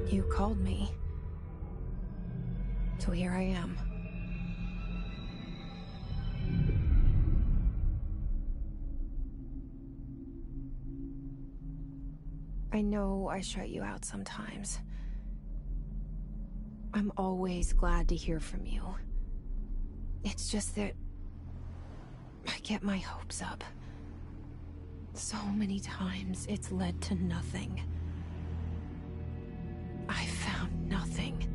You called me. So here I am. I know I shut you out sometimes. I'm always glad to hear from you. It's just that I get my hopes up. So many times it's led to nothing. I found nothing.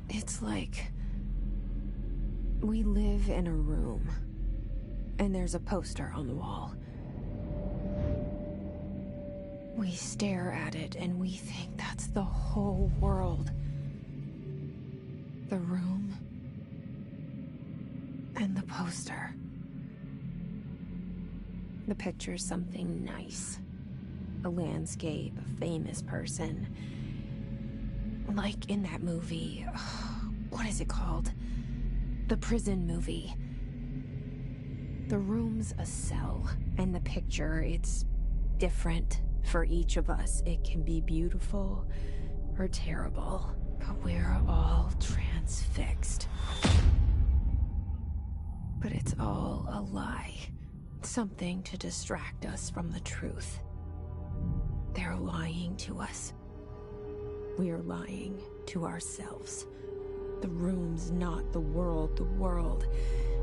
It's like we live in a room, and there's a poster on the wall. We stare at it and we think that's the whole world. The room and the poster. The picture's something nice. A landscape, a famous person. Like in that movie, what is it called? The prison movie. The room's a cell, and the picture, it's different for each of us. It can be beautiful or terrible, but we're all transfixed. But it's all a lie. Something to distract us from the truth. They're lying to us. We're lying to ourselves. The room's not the world. The world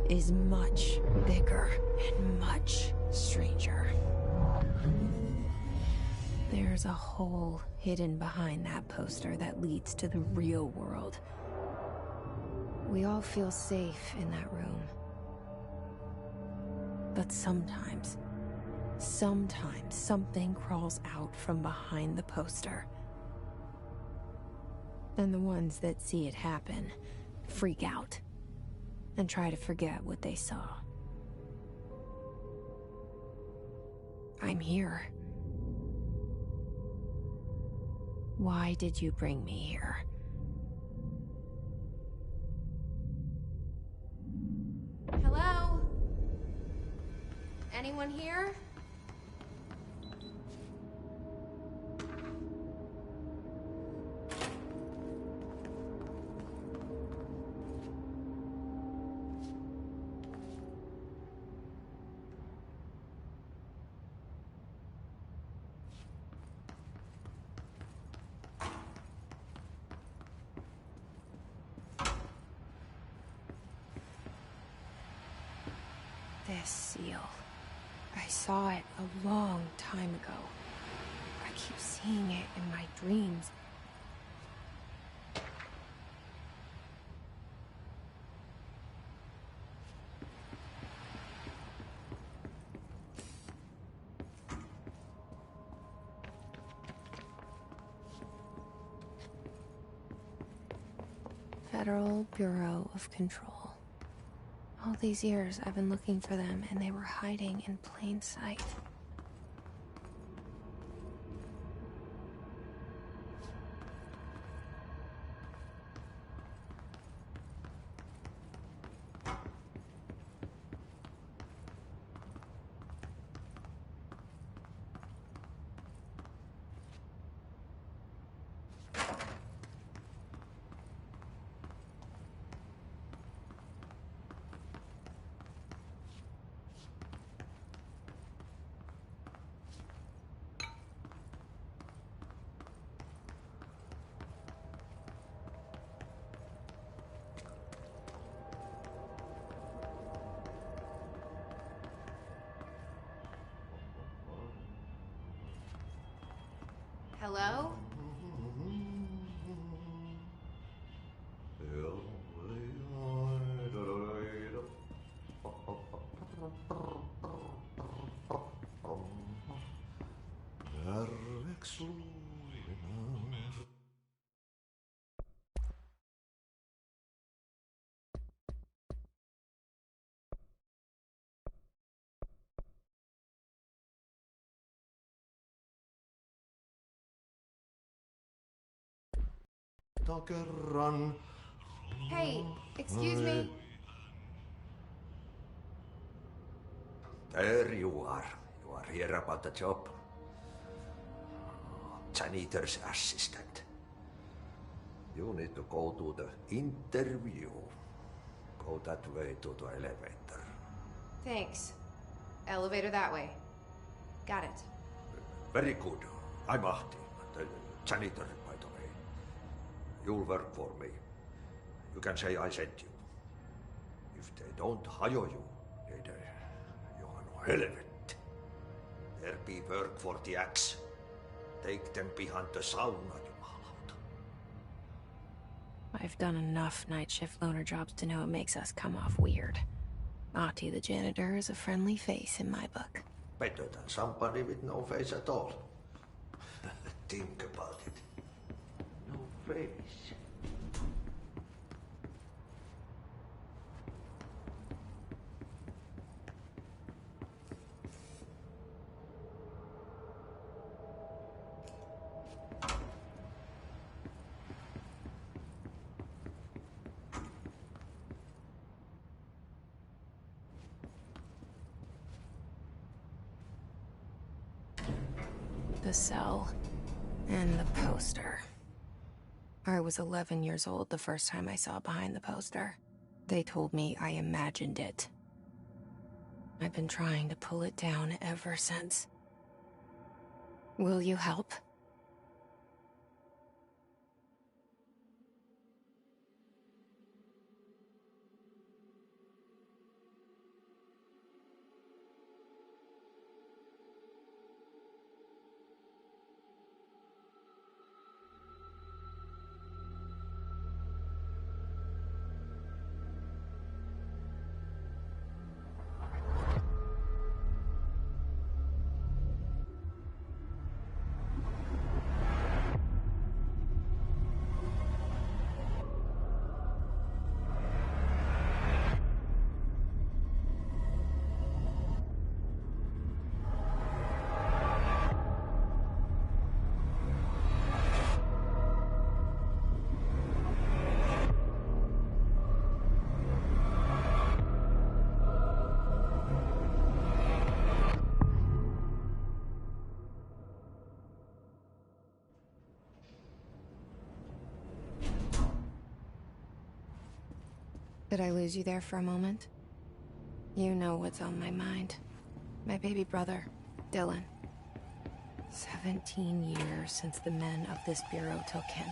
is much bigger and much stranger. There's a hole hidden behind that poster that leads to the real world. We all feel safe in that room. But sometimes something crawls out from behind the poster. And the ones that see it happen freak out and try to forget what they saw. I'm here. Why did you bring me here? Hello? Anyone here? This seal. I saw it a long time ago. I keep seeing it in my dreams. Federal Bureau of Control. All these years I've been looking for them, and they were hiding in plain sight. Hello? Hey, excuse me. There you are. You are here about the job. janitor's assistant. You need to go to the interview. Go that way to the elevator. Thanks. Elevator that way. Got it. Very good. I'm Ahti, the janitor, by the way. You'll work for me. You can say I sent you. If they don't hire you, you are no helvet. There be work for the axe. Take them behind the sauna, jumalauta. I've done enough night shift loner jobs to know it makes us come off weird. Ahti the janitor is a friendly face in my book. Better than somebody with no face at all. Think about it. No face. The cell. And the poster. I was 11 years old the first time I saw behind the poster. They told me I imagined it. I've been trying to pull it down ever since. Will you help? Did I lose you there for a moment? You know what's on my mind. My baby brother, Dylan. 17 years since the men of this bureau took him.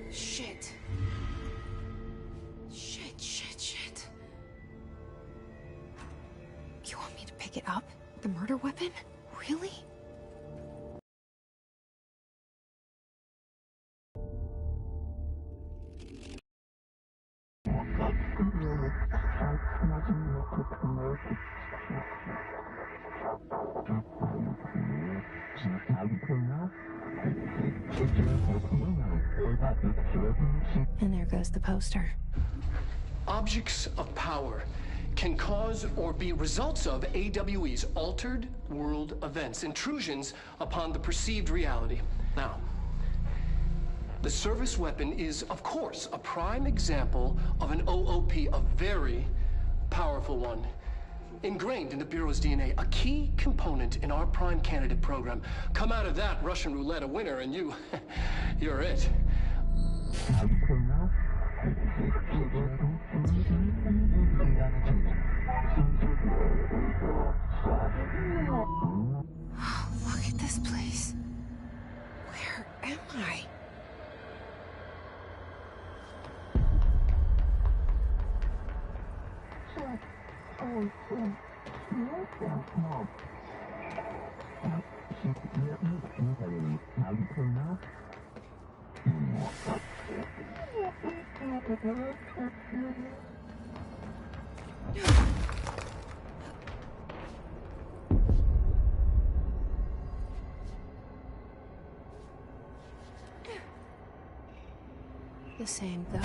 Shit. Shit. You want me to pick it up? The murder weapon? Really? And there goes the poster. Objects of power can cause or be results of AWE's altered world events, intrusions upon the perceived reality. Now, the service weapon is, of course, a prime example of an OOP, a very powerful one. Ingrained in the Bureau's DNA, a key component in our prime candidate program. Come out of that Russian roulette a winner and you're it. Oh, look at this place. Where am I? The same, though.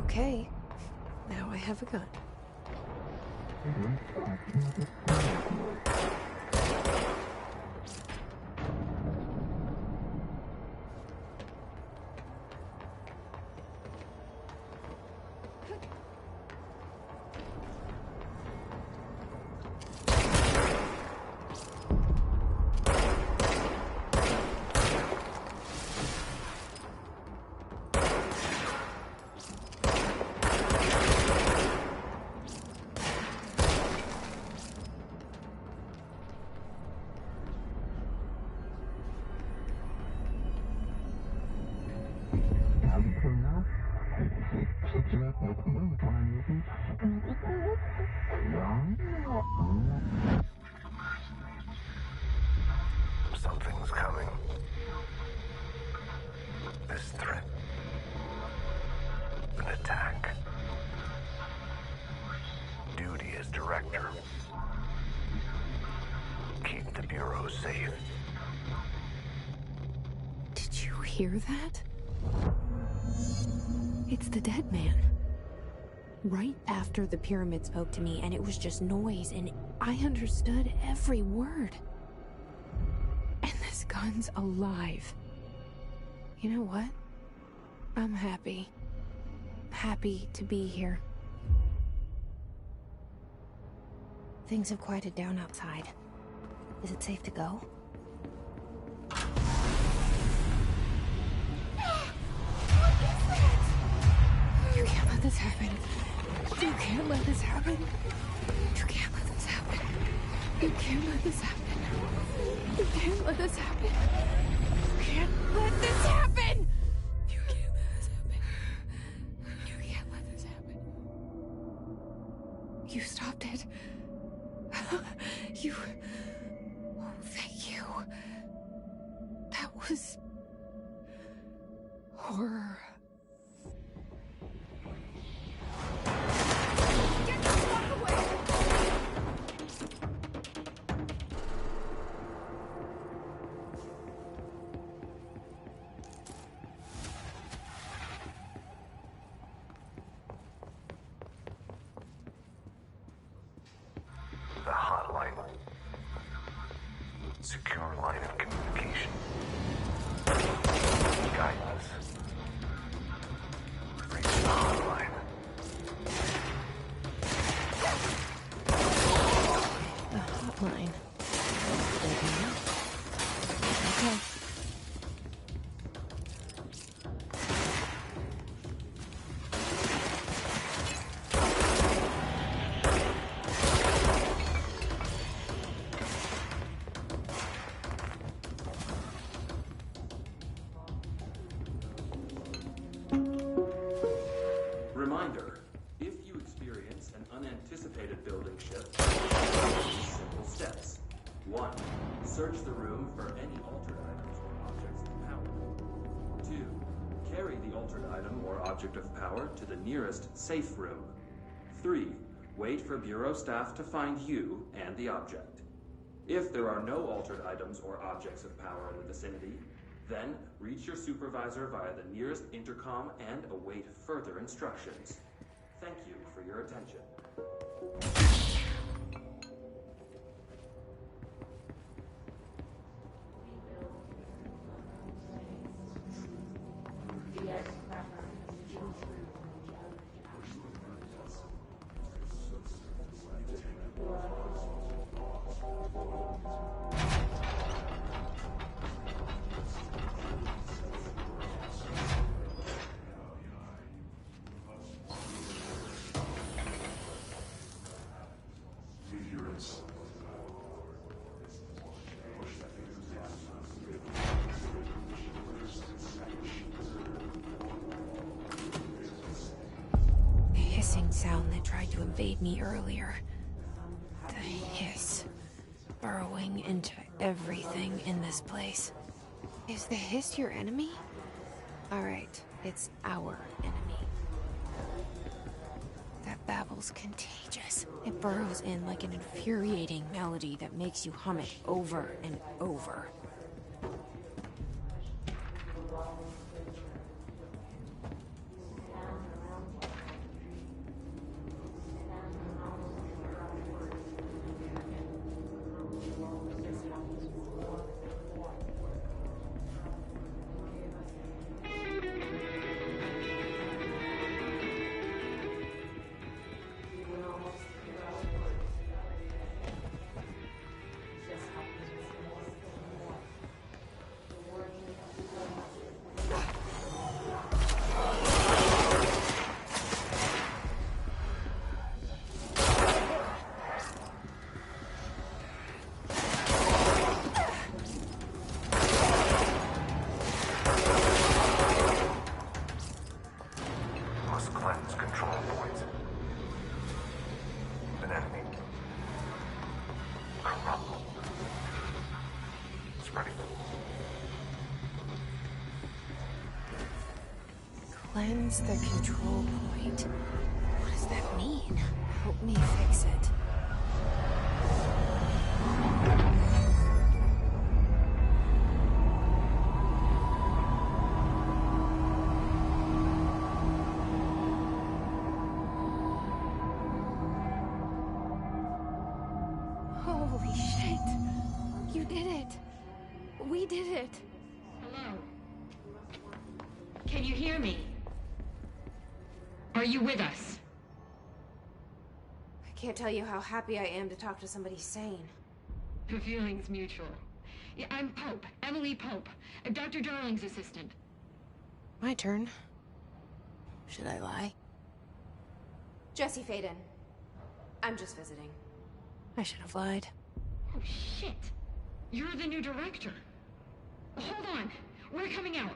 Okay, now I have a gun. Something's coming. This threat. An attack. Duty as director. Keep the Bureau safe. Did you hear that? It's the dead man. Right after the pyramid spoke to me, and it was just noise, and I understood every word. And this gun's alive. You know what? I'm happy. Happy to be here. Things have quieted down outside. Is it safe to go? You can't let this happen. You can't let this happen. You can't let this happen. You can't let this happen. You can't let this happen. You can't let this happen. You can't let this happen. You can't let this happen. You stopped it. You... Oh, thank you. That was... horror. Get the fuck away! The hotline. Secure line of communication. Guidance. Reach the hotline. The hotline. Okay. Reminder, if you experience an unanticipated building shift, simple steps. 1. Search the room for any altered items or objects of power. 2. Carry the altered item or object of power to the nearest safe room. 3. Wait for Bureau staff to find you and the object. If there are no altered items or objects of power in the vicinity, then reach your supervisor via the nearest intercom and await further instructions. Thank you for your attention. sound that tried to invade me earlier. The hiss. Burrowing into everything in this place. Is the hiss your enemy? Alright, it's our enemy. That babble's contagious. It burrows in like an infuriating melody that makes you hum it over and over. Must cleanse control points. An enemy. Corrupt. Spreading. Cleanse the control point. What does that mean? Help me fix it. Holy shit. You did it. We did it. Hello? Can you hear me? Are you with us? I can't tell you how happy I am to talk to somebody sane. The feeling's mutual. Yeah, I'm Pope, Emily Pope, Dr. Darling's assistant. My turn. Should I lie? Jesse Faden. I'm just visiting. I should have lied. Oh, shit. You're the new director. Hold on. We're coming out.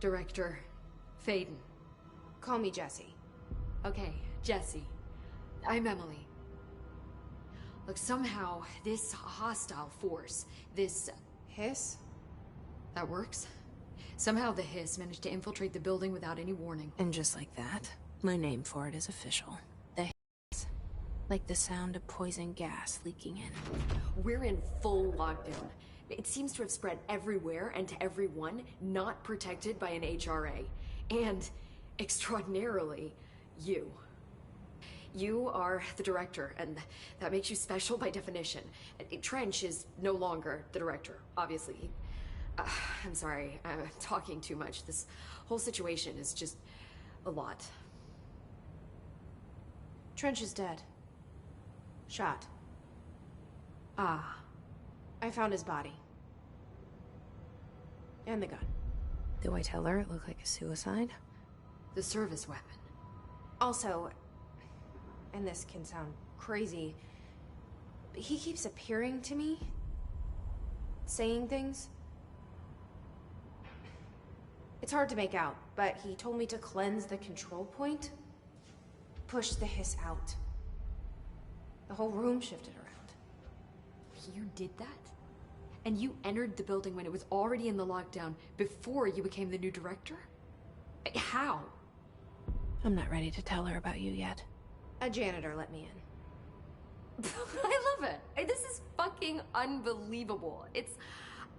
Director Faden. Call me Jesse. Okay, Jesse. I'm Emily. Look, somehow this hostile force, this... Hiss? that works? Somehow the hiss managed to infiltrate the building without any warning. And just like that, my name for it is official. The hiss. Like the sound of poison gas leaking in. We're in full lockdown. It seems to have spread everywhere and to everyone not protected by an HRA. And, extraordinarily, you. You are the director, and that makes you special by definition. Trench is no longer the director, obviously. I'm sorry, I'm talking too much. This whole situation is just a lot. Trench is dead. Shot. Ah. I found his body. And the gun. Do I tell her it looked like a suicide? The service weapon. Also, and this can sound crazy, but he keeps appearing to me. Saying things. It's hard to make out, but he told me to cleanse the control point. Push the hiss out. The whole room shifted around. You did that? And you entered the building when it was already in the lockdown before you became the new director? How? I'm not ready to tell her about you yet. A janitor let me in. I love it. This is fucking unbelievable.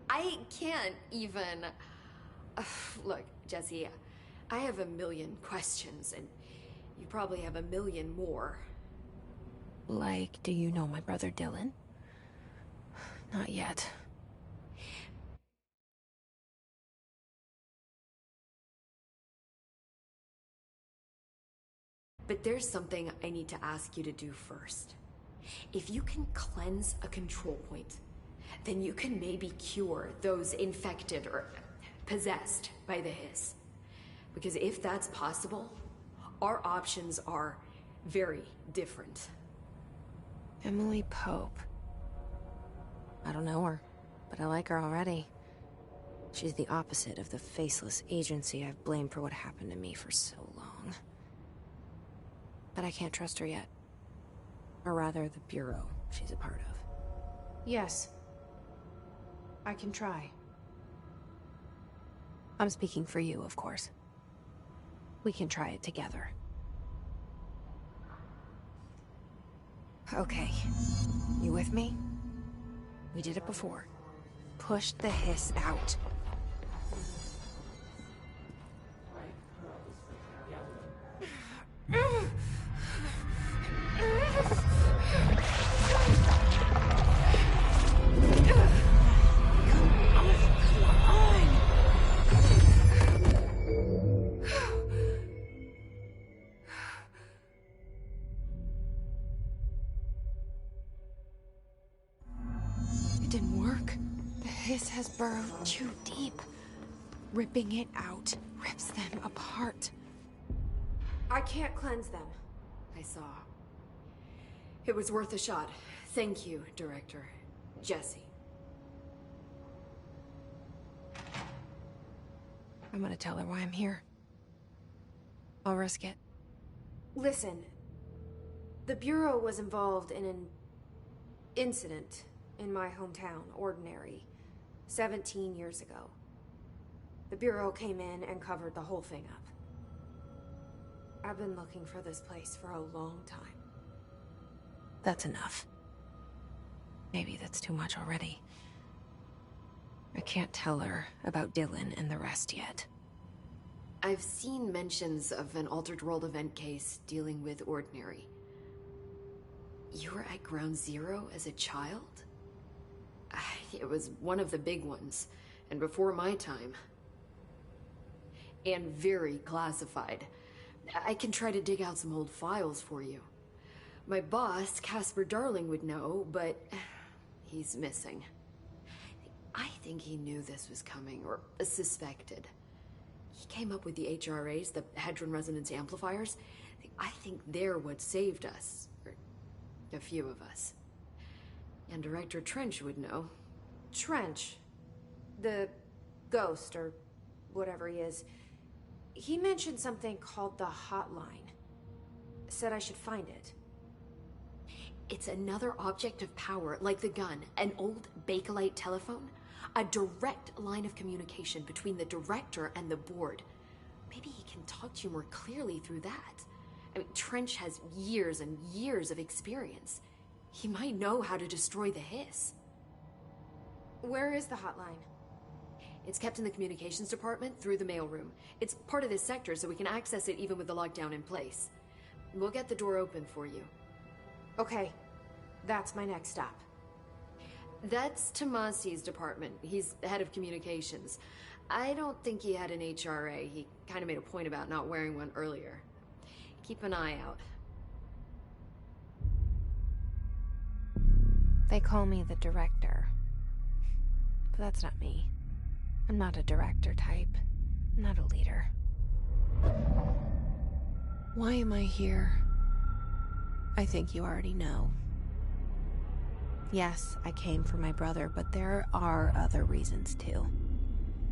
I can't even... Look, Jesse, I have a million questions, and you probably have a million more. Like, do you know my brother Dylan? Not yet. But there's something I need to ask you to do first. If you can cleanse a control point, then you can maybe cure those infected or possessed by the hiss. Because if that's possible, our options are very different. Emily Pope. I don't know her, but I like her already. She's the opposite of the faceless agency I've blamed for what happened to me for so long. But I can't trust her yet. Or rather, the Bureau she's a part of. Yes. I can try. I'm speaking for you, of course. We can try it together. Okay. You with me? We did it before. Push the hiss out. It didn't work. The hiss has burrowed too deep. Ripping it out rips them apart. I can't cleanse them. I saw. It was worth a shot. Thank you, Director. Jesse. I'm gonna tell her why I'm here. I'll risk it. Listen. The Bureau was involved in an incident in my hometown, Ordinary, 17 years ago. The Bureau came in and covered the whole thing up. I've been looking for this place for a long time. That's enough. Maybe that's too much already. I can't tell her about Dylan and the rest yet. I've seen mentions of an Altered World event case dealing with Ordinary. You were at Ground Zero as a child? It was one of the big ones, and before my time. And very classified. I can try to dig out some old files for you. My boss, Casper Darling, would know, but he's missing. I think he knew this was coming, or suspected. He came up with the HRAs, the Hadron Resonance Amplifiers. I think they're what saved us. Or a few of us. And Director Trench would know. Trench. The ghost, or whatever he is. He mentioned something called the Hotline. Said I should find it. It's another object of power, like the gun, an old Bakelite telephone. A direct line of communication between the Director and the board. Maybe he can talk to you more clearly through that. I mean, Trench has years and years of experience. He might know how to destroy the hiss. Where is the hotline? It's kept in the communications department through the mailroom. It's part of this sector, so we can access it even with the lockdown in place. We'll get the door open for you. Okay, that's my next stop. That's Tomasi's department. He's the head of communications. I don't think he had an HRA. He kind of made a point about not wearing one earlier. Keep an eye out. They call me the Director. But that's not me. I'm not a director type. I'm not a leader. Why am I here? I think you already know. Yes, I came for my brother, but there are other reasons too.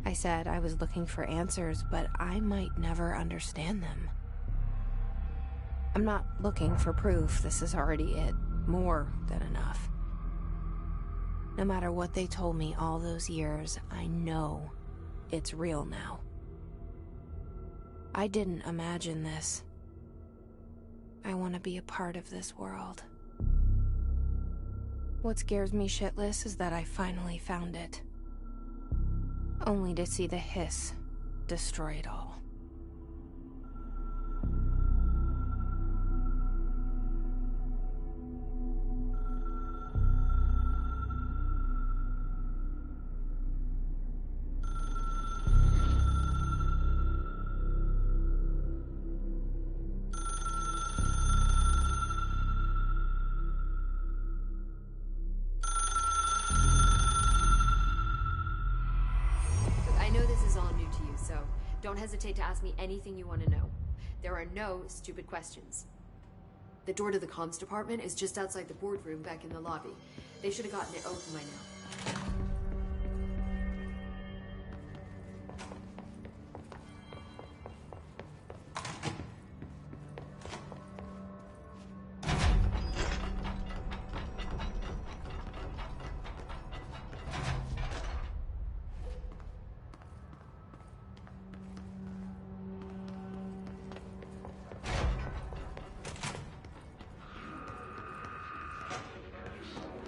I said I was looking for answers, but I might never understand them. I'm not looking for proof. This is already it. More than enough. No matter what they told me all those years, I know it's real now. I didn't imagine this. I want to be a part of this world. What scares me shitless is that I finally found it. Only to see the hiss destroy it all. Don't hesitate to ask me anything you want to know. There are no stupid questions. The door to the comms department is just outside the boardroom back in the lobby. They should have gotten it open by now.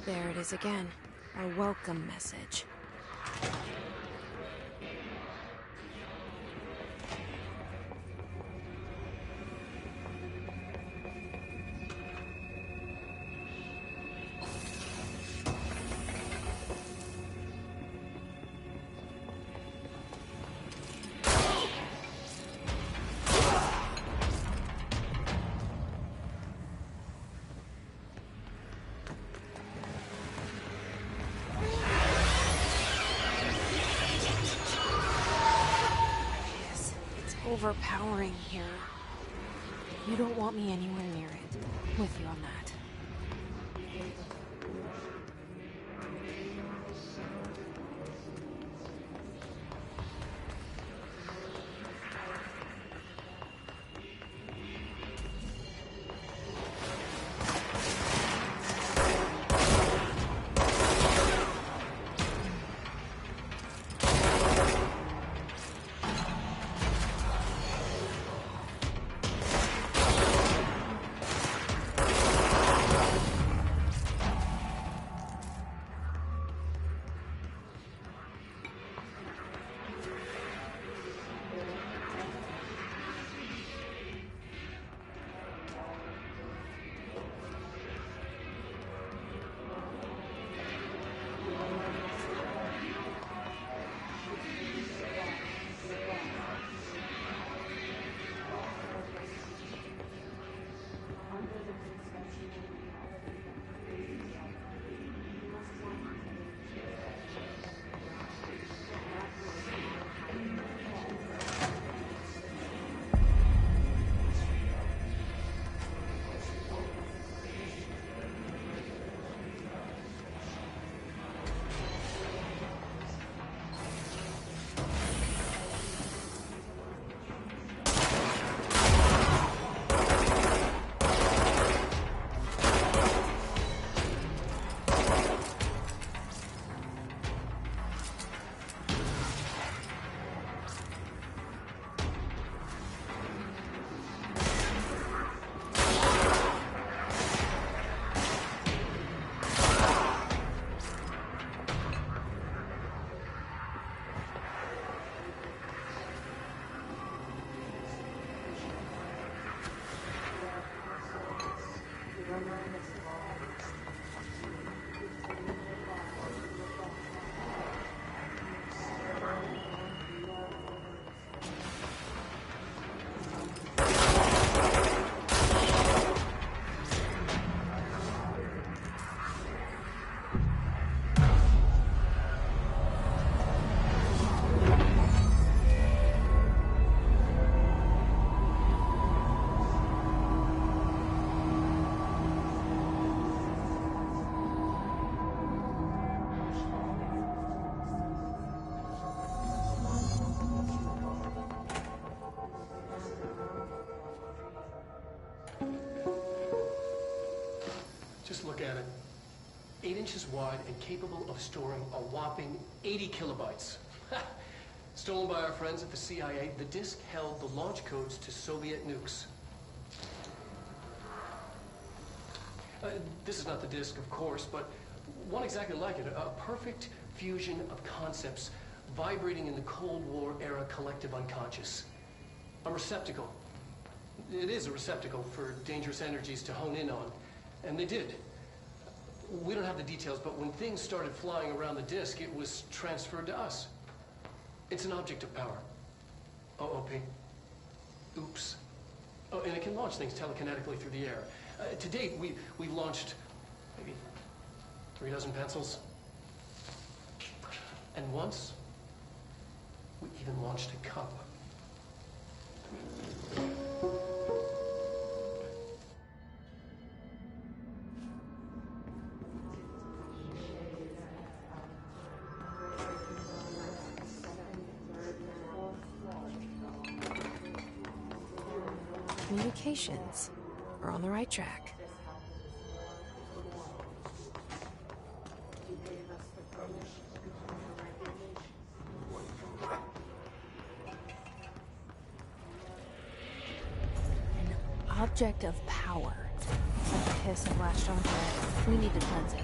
There it is again. A welcome message. Overpowering here. You don't want me anywhere near it. With you on that. Just look at it. 8 inches wide and capable of storing a whopping 80 kilobytes. Stolen by our friends at the CIA, the disk held the launch codes to Soviet nukes. This is not the disk, of course, but one exactly like it. A perfect fusion of concepts vibrating in the Cold War era collective unconscious. A receptacle. It is a receptacle for dangerous energies to hone in on. And they did. We don't have the details, but when things started flying around the disk, it was transferred to us. It's an object of power. OOP. Oops. Oh, and it can launch things telekinetically through the air. To date, we've launched maybe 3 dozen pencils. And once, we even launched a cup. communications. We're on the right track. An object of power. Like the hiss have latched onto it. We need to cleanse it.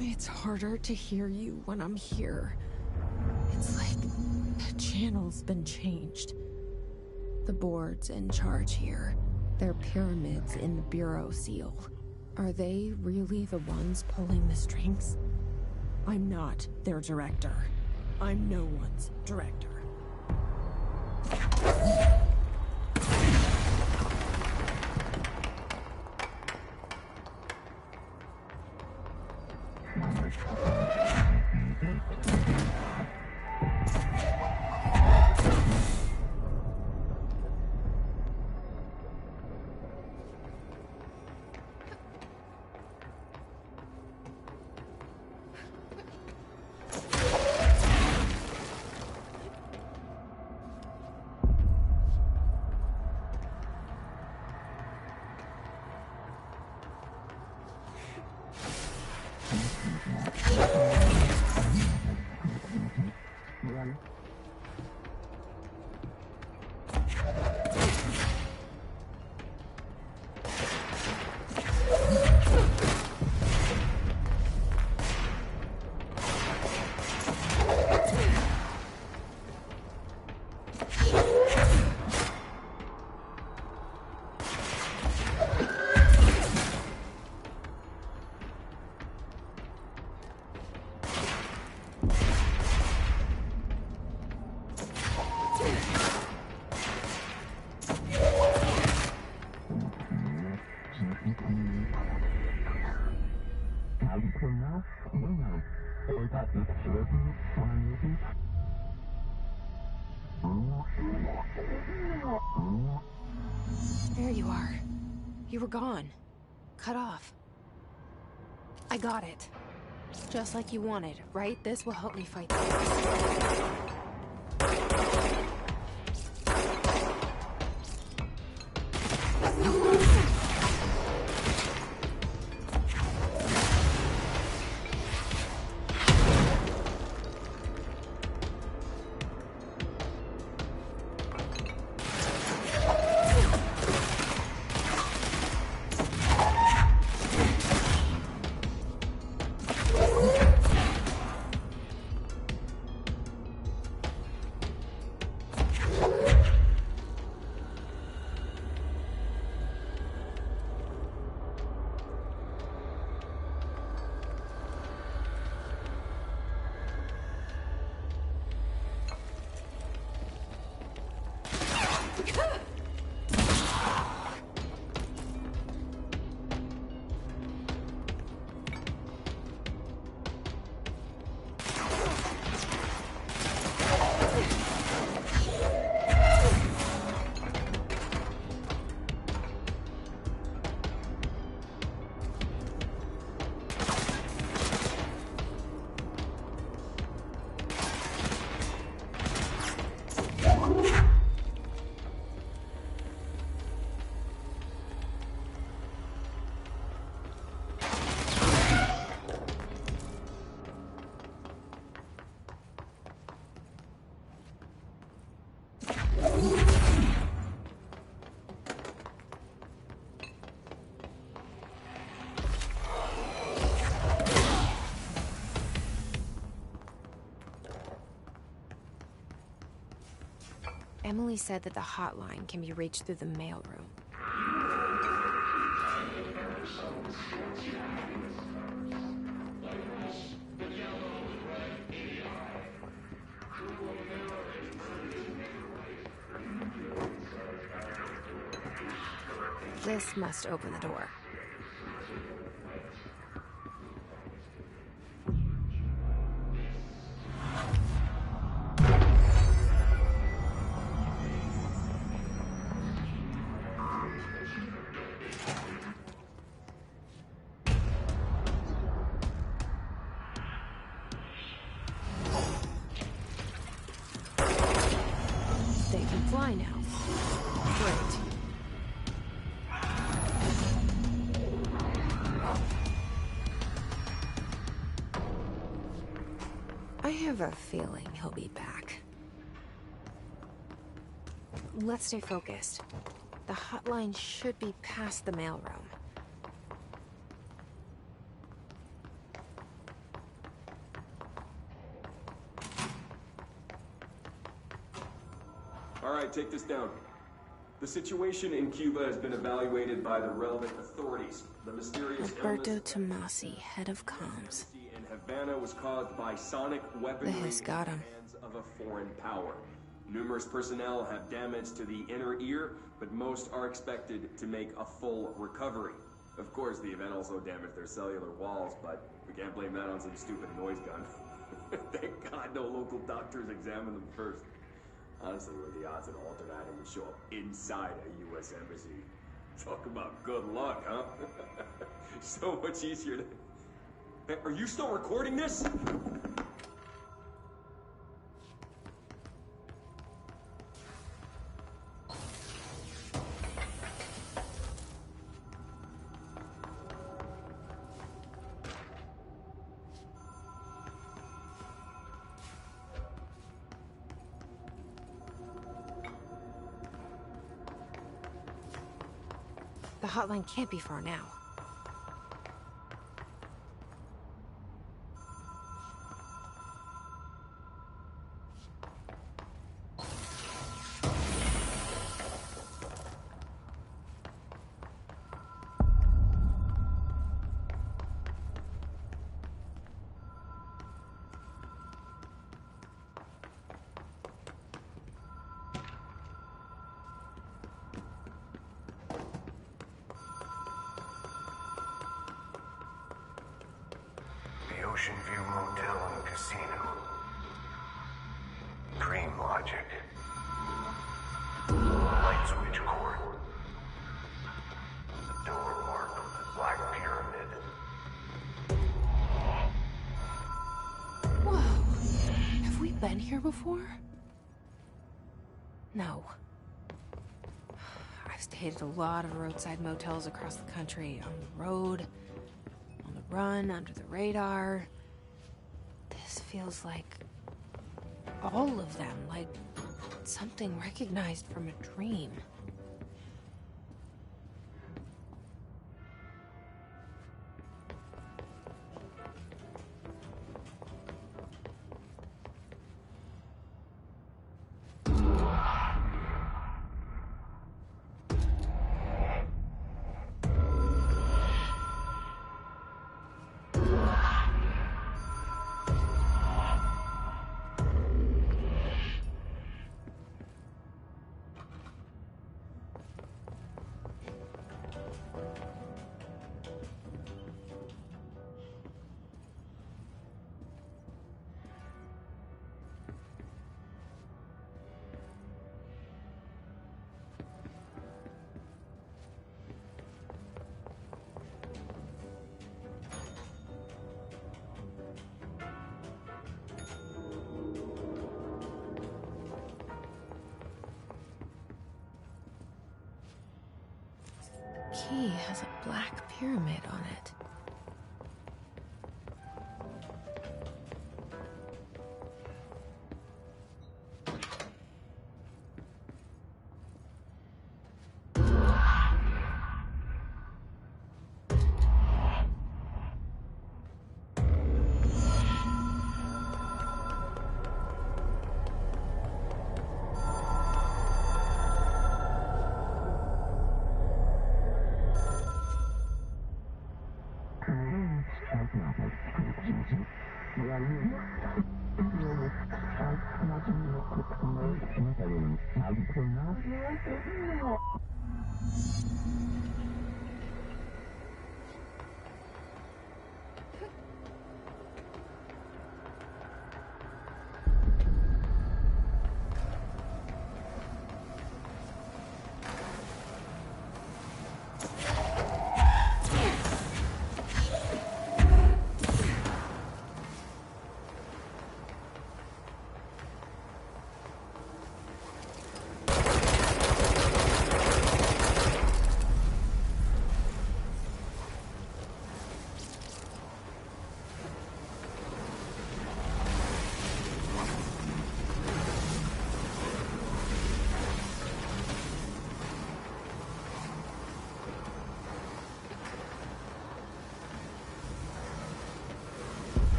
It's harder to hear you when I'm here. It's like the channel's been changed. The board's in charge here. They're pyramids in the Bureau seal. Are they really the ones pulling the strings? I'm not their director. I'm no one's director. There you are. You were gone. Cut off. I got it. Just like you wanted, right? This will help me fight this. Emily said that the hotline can be reached through the mailroom. This must open the door. They can fly now. Great. I have a feeling he'll be back. Let's stay focused. The hotline should be past the mailroom. All right, take this down. The situation in Cuba has been evaluated by the relevant authorities. The mysterious Alberto illness Tomasi, head of comms. in Havana was caused by sonic weaponry They just got in him. the hands of a foreign power. Numerous personnel have damage to the inner ear, but most are expected to make a full recovery. Of course, the event also damaged their cellular walls, but we can't blame that on some stupid noise gun. Thank God no local doctors examined them first. Honestly, what are the odds an alternate item would show up inside a U.S. embassy? Talk about good luck, huh? So much easier to... Hey, are you still recording this? The hotline can't be far now. The Ocean View Motel and Casino. Dream logic. Light switch cord. The door marked with a black pyramid. Whoa. Have we been here before? No. I've stayed at a lot of roadside motels across the country, on the road, on the run, under the radar. This feels like all of them, like something recognized from a dream. Key has a black pyramid on it.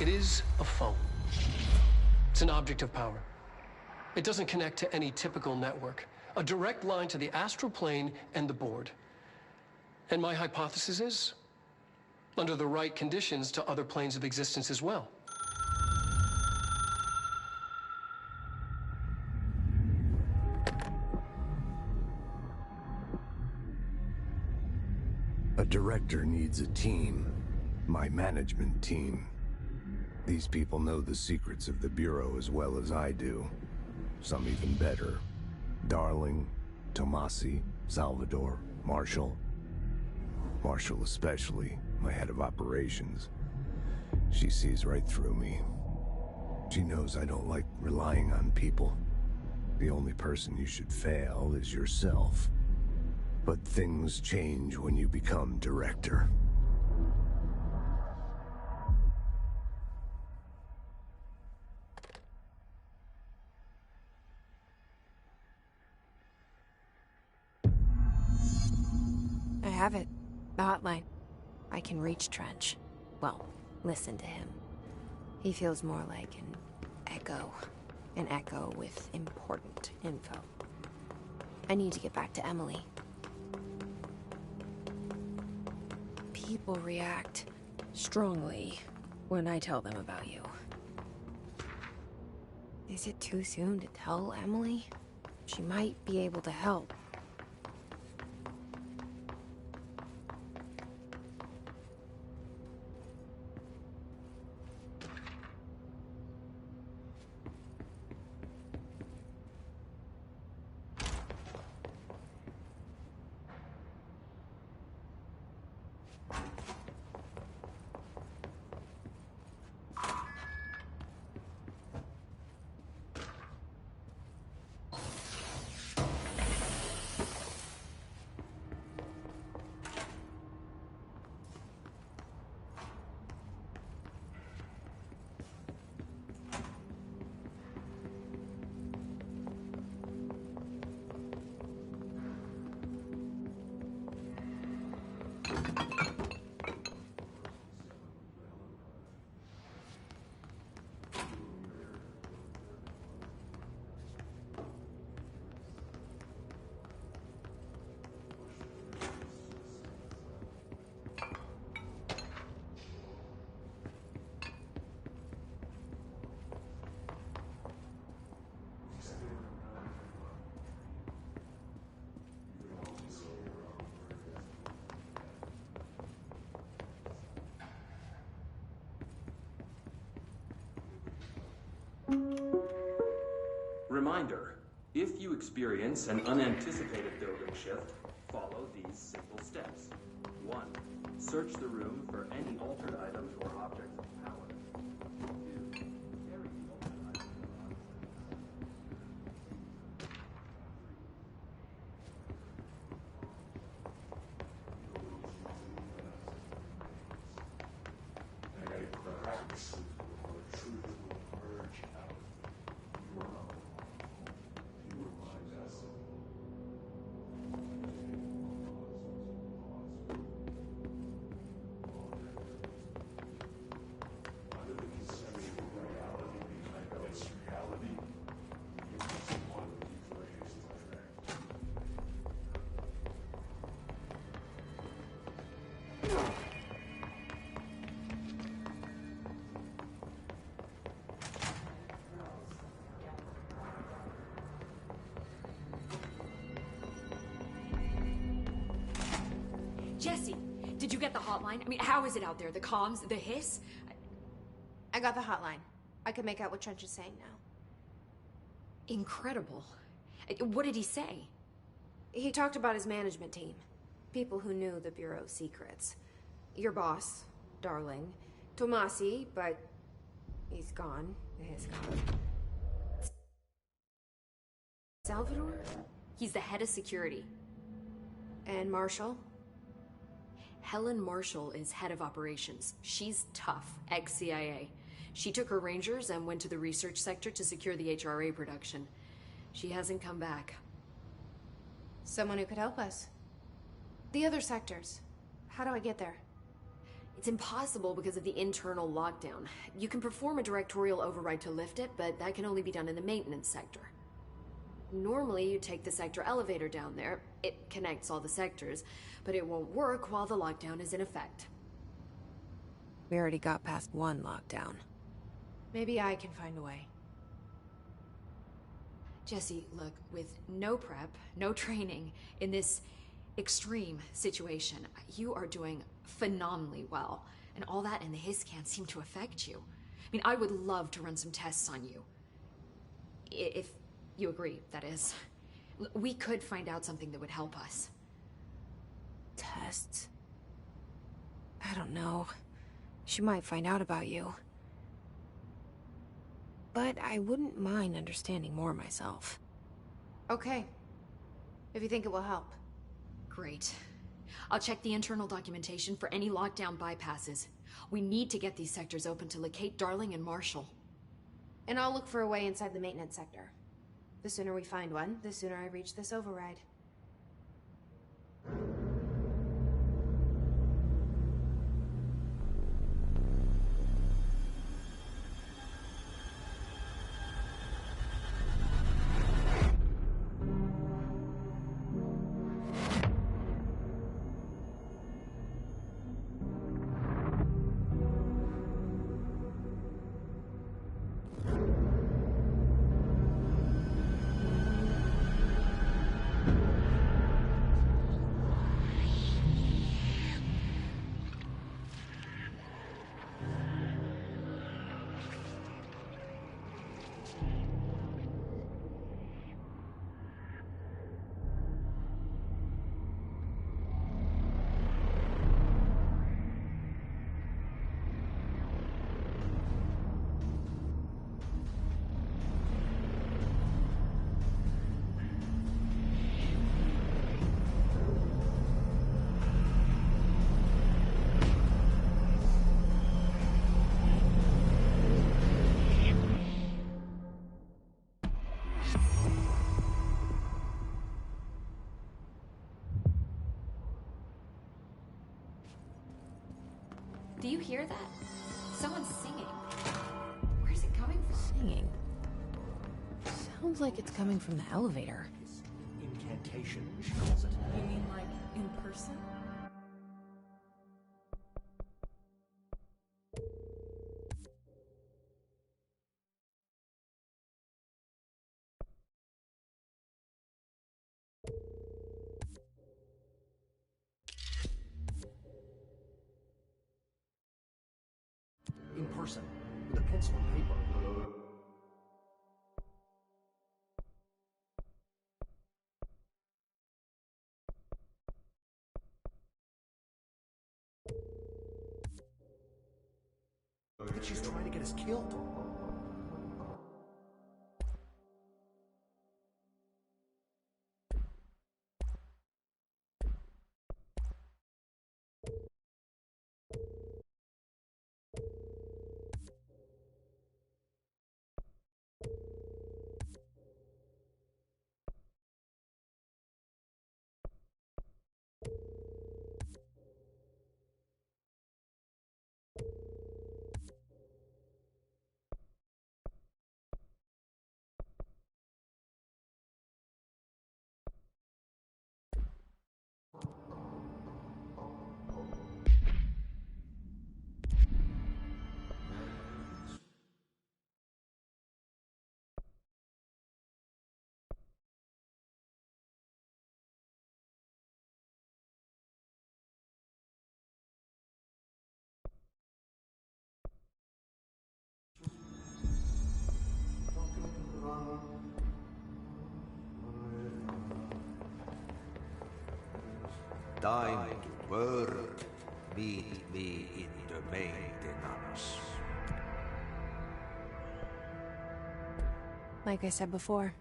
It is a phone. It's an object of power. It doesn't connect to any typical network. A direct line to the astral plane and the board. And my hypothesis is, under the right conditions, to other planes of existence as well. A director needs a team. My management team. These people know the secrets of the Bureau as well as I do. Some even better. Darling, Tomasi, Salvador, Marshall. Marshall especially, my head of operations. She sees right through me. She knows I don't like relying on people. The only person you should fail is yourself. But things change when you become director. I have it. The hotline. I can reach Trench. Well, listen to him. He feels more like an echo. An echo with important info. I need to get back to Emily. People react strongly when I tell them about you. Is it too soon to tell Emily? She might be able to help. Reminder, if you experience an unanticipated building shift, follow these simple steps. 1. Search the room for any altered items or objects of power. 2. Carry the altered items or objects. Jesse, did you get the hotline? I mean, how is it out there? The comms, the hiss? I got the hotline. I can make out what Trench is saying now. Incredible. What did he say? He talked about his management team. People who knew the Bureau's secrets. Your boss, Darling. Tomasi, but he's gone. He's gone. Salvador? He's the head of security. And Marshall? Helen Marshall is head of operations. She's tough, ex-CIA. She took her Rangers and went to the research sector to secure the HRA production. She hasn't come back. Someone who could help us. The other sectors. How do I get there? It's impossible because of the internal lockdown. You can perform a directorial override to lift it, but that can only be done in the maintenance sector. Normally, you take the sector elevator down there. It connects all the sectors, but it won't work while the lockdown is in effect. We already got past one lockdown. Maybe I can find a way. Jesse, look, with no prep, no training, in this extreme situation, you are doing phenomenally well. And all that and the hiss can't seem to affect you. I mean, I would love to run some tests on you. If you agree, that is. We could find out something that would help us. Tests? I don't know. She might find out about you. But I wouldn't mind understanding more myself. Okay. If you think it will help. Great. I'll check the internal documentation for any lockdown bypasses. We need to get these sectors open to locate Darling and Marshall. And I'll look for a way inside the maintenance sector. The sooner we find one, the sooner I reach this override. Do you hear that? Someone's singing. Where's it coming from? Singing? Sounds like it's coming from the elevator. Incantation, she calls it. You mean like in person? In person, with a pencil and paper. I think she's trying to get us killed. time to work, meet me in the maintenance. Like I said before,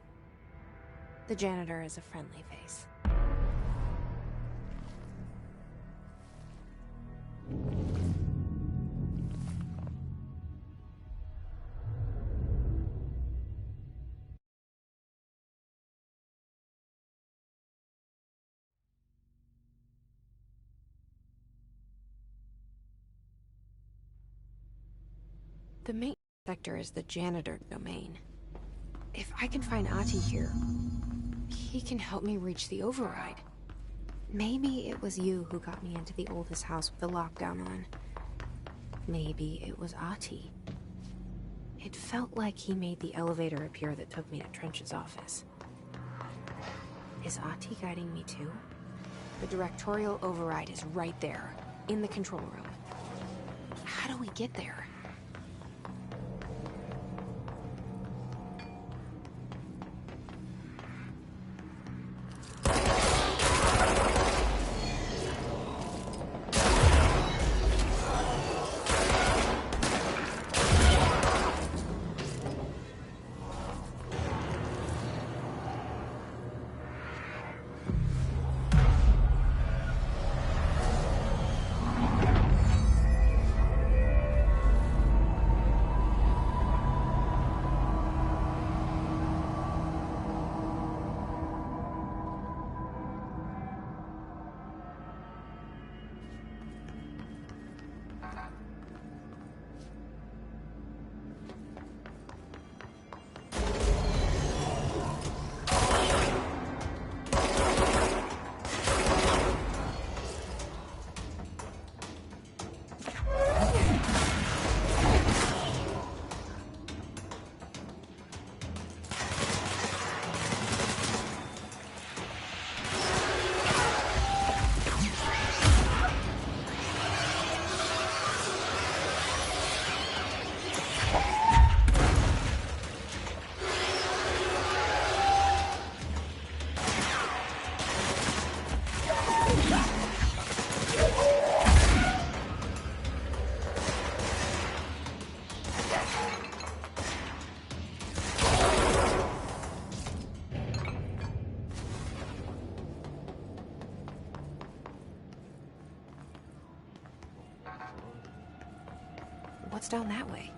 the janitor is a friendly face. The main sector is the janitor domain. If I can find Ahti here, he can help me reach the override. Maybe it was you who got me into the oldest house with the lockdown on. Maybe it was Ahti. It felt like he made the elevator appear that took me to Trench's office. Is Ahti guiding me too? The directorial override is right there, in the control room. How do we get there? What's down that way?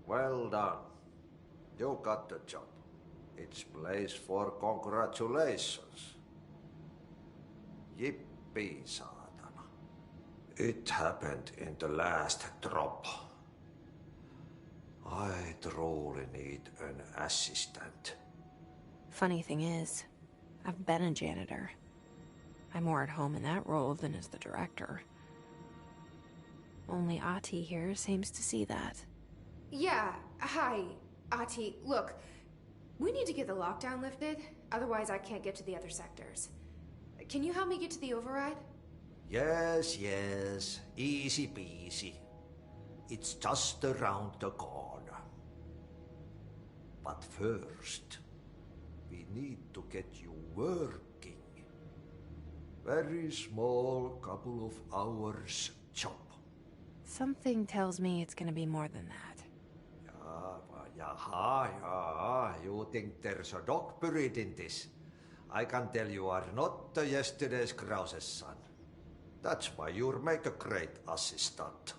Well done. You got the job. It's place for congratulations. Yippee, saatana. It happened in the last drop. I truly need an assistant. Funny thing is, I've been a janitor. I'm more at home in that role than as the director. Only Ahti here seems to see that. Yeah, hi, Ahti. Look, we need to get the lockdown lifted, otherwise I can't get to the other sectors. Can you help me get to the override? Yes, easy peasy. It's just around the corner. But first, we need to get you working. Very small, couple of hours job. Something tells me it's gonna be more than that. Yeah, you think there's a dog buried in this? I can tell you are not yesterday's Krause's son. That's why you'll make a great assistant.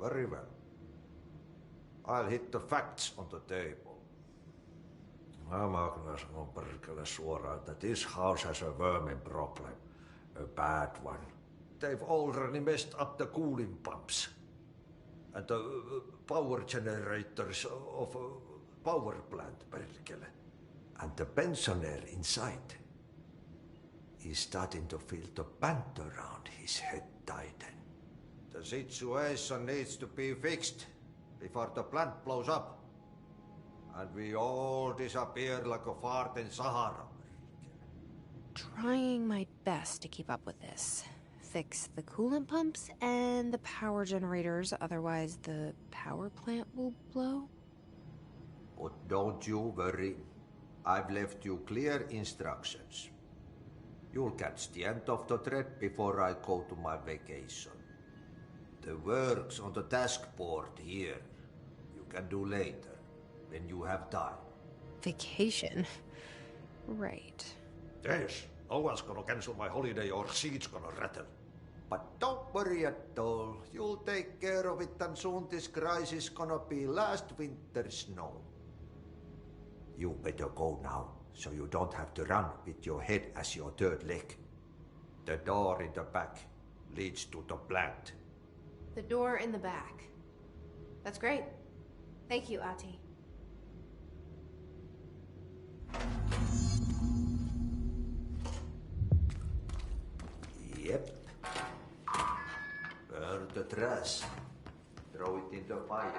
Very well. I'll hit the facts on the table. Mä kyllä sanon perkele suoraan, that this house has a vermin problem. A bad one. They've already messed up the cooling pumps. And the power generators of a power plant, perkele. And the pensioner inside is starting to feel the band around his head tighten. The situation needs to be fixed before the plant blows up. And we all disappear like a fart in Sahara. trying my best to keep up with this. Fix the coolant pumps and the power generators, otherwise the power plant will blow. But don't you worry. I've left you clear instructions. You'll catch the end of the thread before I go to my vacation. The work's on the task board here. You can do later, when you have time. Vacation? Right. Yes, no one's gonna cancel my holiday or seat's gonna rattle. But don't worry at all. You'll take care of it, and soon this crisis gonna be last winter's snow. You better go now, so you don't have to run with your head as your third leg. The door in the back leads to the plant. The door in the back. That's great. Thank you, Ati. Yep. Burn the trash. Throw it in the fire.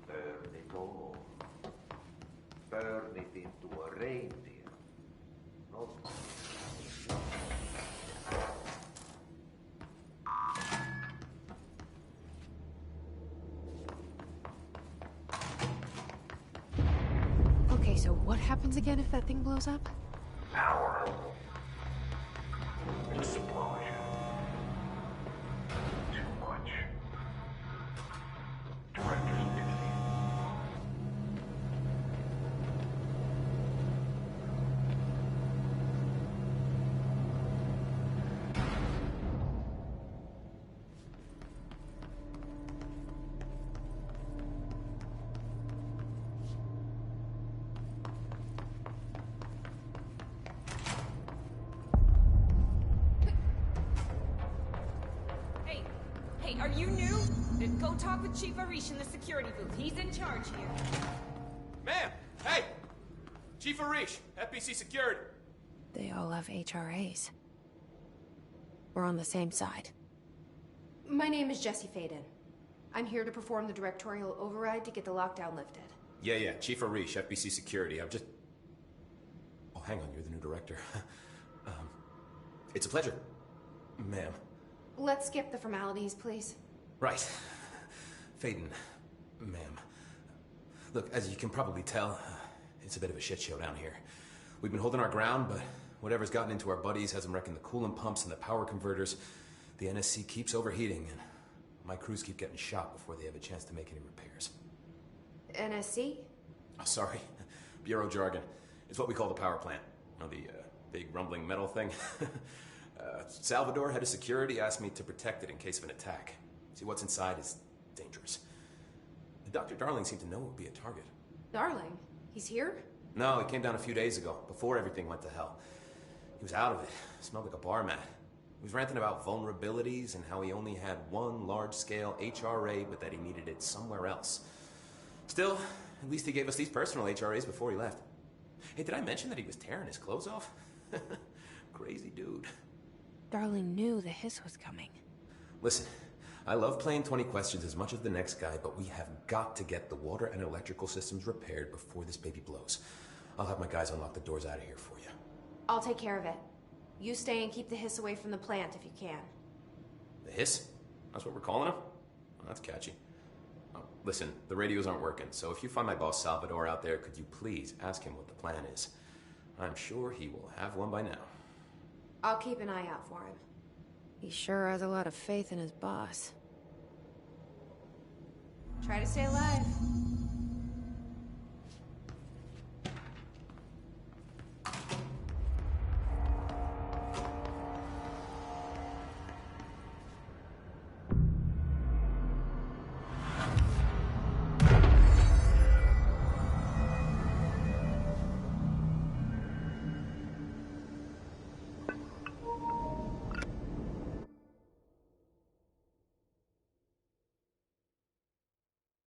Burn it all. Burn it into a reindeer. Not... Okay, so what happens again if that thing blows up? Power. Explosion. Too much. Director's duty. Hey, are you new? Go talk with Chief Arish in the security booth. He's in charge here. Ma'am! Hey! Chief Arish, FBC Security. They all have HRAs. We're on the same side. My name is Jesse Faden. I'm here to perform the directorial override to get the lockdown lifted. Yeah, Chief Arish, FBC Security. I'm just... Oh, hang on, you're the new director. It's a pleasure, ma'am. Let's skip the formalities, please. Right. Faden, ma'am. Look, as you can probably tell, it's a bit of a shit show down here. We've been holding our ground, but whatever's gotten into our buddies has them wrecking the coolant pumps and the power converters. The NSC keeps overheating, and my crews keep getting shot before they have a chance to make any repairs. NSC? Oh, sorry. Bureau jargon. It's what we call the power plant. You know, the big rumbling metal thing? Salvador, head of security, asked me to protect it in case of an attack. See, what's inside is dangerous. Dr. Darling seemed to know it would be a target. Darling? He's here? No, he came down a few days ago, before everything went to hell. He was out of it. Smelled like a bar mat. He was ranting about vulnerabilities and how he only had one large-scale HRA, but that he needed it somewhere else. Still, at least he gave us these personal HRAs before he left. Hey, did I mention that he was tearing his clothes off? Crazy dude. Darling knew the hiss was coming. Listen, I love playing 20 questions as much as the next guy, but we have got to get the water and electrical systems repaired before this baby blows. I'll have my guys unlock the doors out of here for you. I'll take care of it. You stay and keep the hiss away from the plant if you can. The hiss? That's what we're calling him? Well, that's catchy. Oh, listen, the radios aren't working, so if you find my boss Salvador out there, could you please ask him what the plan is? I'm sure he will have one by now. I'll keep an eye out for him. He sure has a lot of faith in his boss. Try to stay alive.